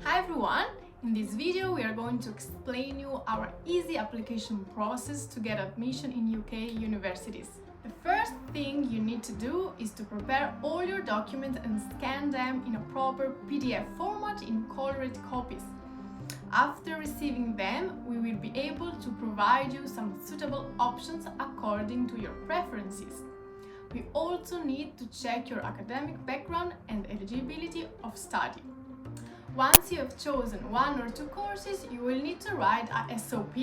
Hi everyone! In this video we are going to explain you our easy application process to get admission in UK universities. The first thing you need to do is to prepare all your documents and scan them in a proper PDF format in colored copies. After receiving them, we will be able to provide you some suitable options according to your preferences. We also need to check your academic background and eligibility of study. Once you have chosen one or two courses, you will need to write a SOP,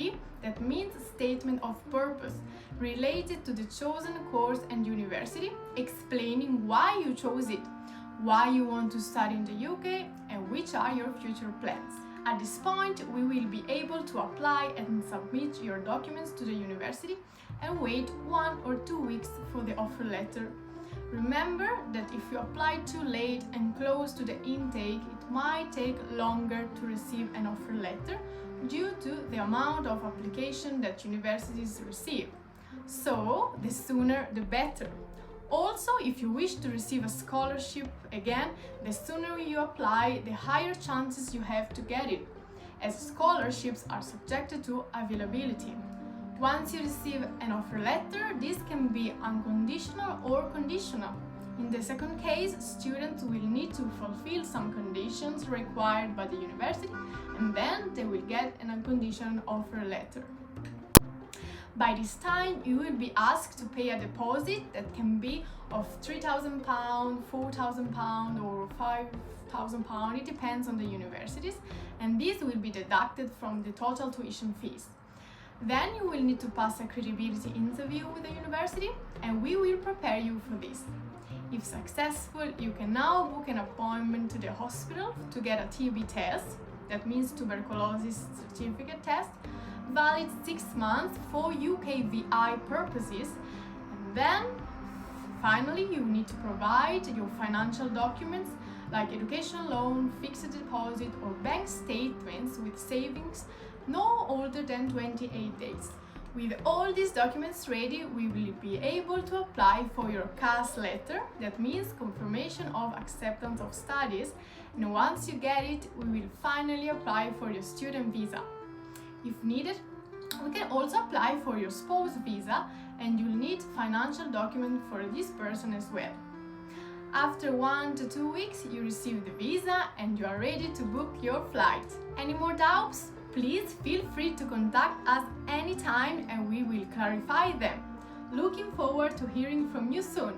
that means Statement of Purpose, related to the chosen course and university, explaining why you chose it, why you want to study in the UK, and which are your future plans. At this point, we will be able to apply and submit your documents to the university and wait 1 or 2 weeks for the offer letter. Remember that if you apply too late and close to the intake, it might take longer to receive an offer letter due to the amount of application that universities receive. So, the sooner the better. Also, if you wish to receive a scholarship again, the sooner you apply, the higher chances you have to get it, as scholarships are subjected to availability. Once you receive an offer letter, this can be unconditional or conditional. In the second case, students will need to fulfill some conditions required by the university, and then they will get an unconditional offer letter. By this time, you will be asked to pay a deposit that can be of £3,000, £4,000 or £5,000, it depends on the universities, and this will be deducted from the total tuition fees. Then you will need to pass a credibility interview with the university, and we will prepare you for this. If successful, you can now book an appointment to the hospital to get a TB test, that means tuberculosis certificate test, valid 6 months for UKVI purposes, and then finally you need to provide your financial documents like education loan, fixed deposit or bank statements with savings no older than 28 days. With all these documents ready, we will be able to apply for your CAS letter, that means confirmation of acceptance of studies, and once you get it, we will finally apply for your student visa. If needed, we can also apply for your spouse visa, and you'll need financial document for this person as well. After 1 to 2 weeks, you receive the visa and you are ready to book your flight. Any more doubts? Please feel free to contact us anytime and we will clarify them. Looking forward to hearing from you soon.